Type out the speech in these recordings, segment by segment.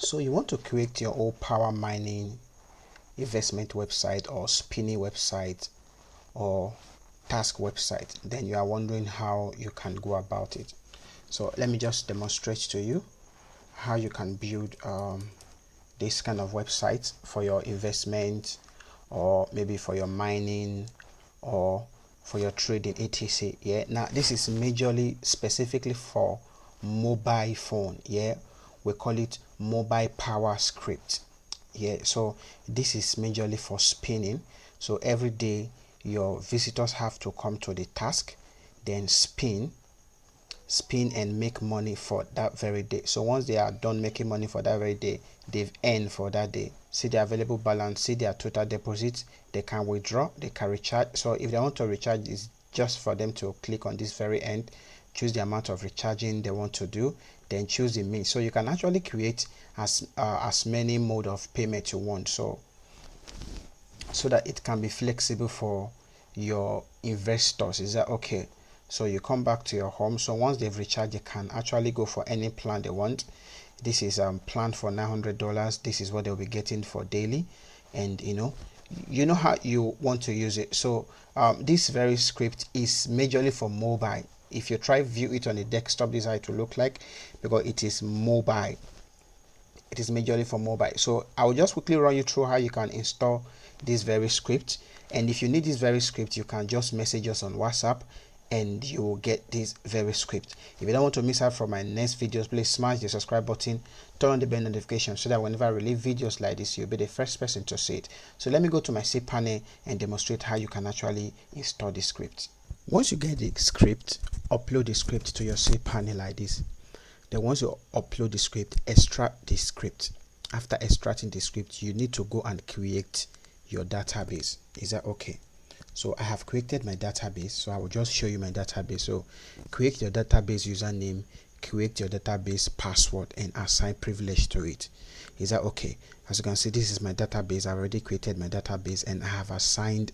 So you want to create your own power mining investment website or spinning website or task website. Then you are wondering how you can go about it. So let me just demonstrate to you how you can build this kind of website for your investment, or maybe for your mining, or for your trading, etc. Yeah, now this is majorly specifically for mobile phone. Yeah, we call it mobile power script. Yeah, so this is majorly for spinning. So every day your visitors have to come to the task, then spin and make money for that very day. So once they are done making money for that very day, they've earned for that day. See the available balance, see their total deposits, they can withdraw, they can recharge. So if they want to recharge, it's just for them to click on this very end, choose the amount of recharging they want to do, then choose the means. So you can actually create as many mode of payment you want, so that it can be flexible for your investors. Is that okay? So you come back to your home. So once they've recharged, they can actually go for any plan they want. This is planned for $900. This is what they'll be getting for daily, and you know how you want to use it. So this very script is majorly for mobile. If you try view it on a desktop, this is how it will look like, because it is mobile. It is majorly for mobile. So I will just quickly run you through how you can install this very script, and if you need this very script, you can just message us on WhatsApp and you will get this very script. If you don't want to miss out from my next videos, please smash the subscribe button, turn on the bell notification, so that whenever I release videos like this, you'll be the first person to see it. So let me go to my C panel and demonstrate how you can actually install the script. Once you get the script, upload the script to your C panel like this. Then once you upload the script, extract the script. After extracting the script, you need to go and create your database. Is that okay? So I have created my database, so I will just show you my database. So create your database username, create your database password, and assign privilege to it. Is that okay? As you can see, this is my database. I already created my database and I have assigned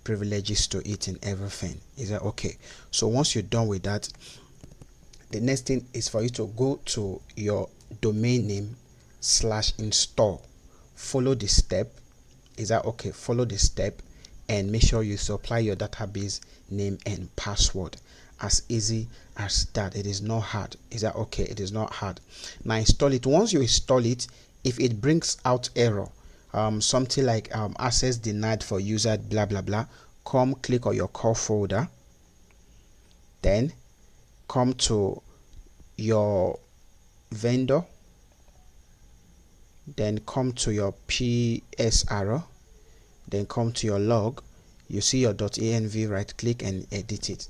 privileges to it and everything. Is that okay? So once you're done with that, the next thing is for you to go to your domain name /install. Follow the step. Is that okay? Follow the step and make sure you supply your database name and password. As easy as that. It is not hard. Is that okay? It is not hard. Now install it. Once you install it, if it brings out error, something like access denied for user blah blah blah, come click on your core folder, then come to your vendor, then come to your PSR, then come to your log. You see your .env, right click and edit it.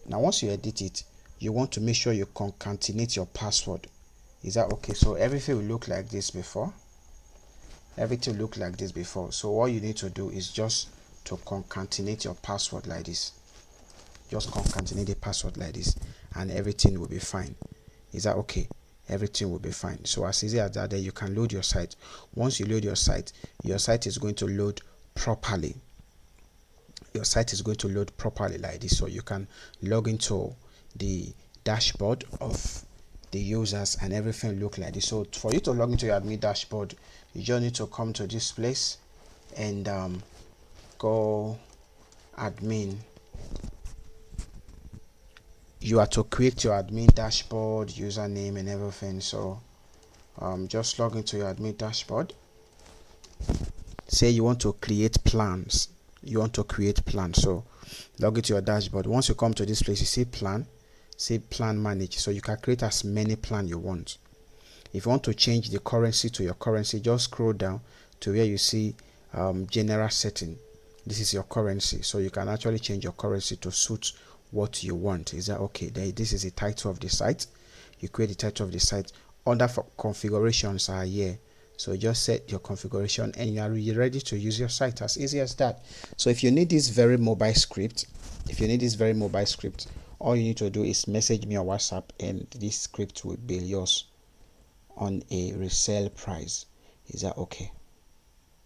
Now once you edit it, you want to make sure you concatenate your password. Is that okay? So everything will look like this before. Everything will look like this before. So what you need to do is just to concatenate your password like this. Just concatenate the password like this and everything will be fine. Is that okay? Everything will be fine. So as easy as that, then you can load your site. Once you load your site is going to load properly. Your site is going to load properly like this, so you can log into the dashboard of the users and everything look like this. So for you to log into your admin dashboard, you just need to come to this place and go admin. You are to create your admin dashboard, username and everything. So just log into your admin dashboard. Say you want to create plans. So log into your dashboard. Once you come to this place, you see plan, say plan manage. So you can create as many plan you want. If you want to change the currency to your currency, just scroll down to where you see general setting. This is your currency, so you can actually change your currency to suit what you want. Is that okay? This is the title of the site. You create the title of the site. Other configurations are here. So just set your configuration and you are ready to use your site. As easy as that. So if you need this very mobile script, all you need to do is message me on WhatsApp and this script will be yours on a resale price. Is that okay?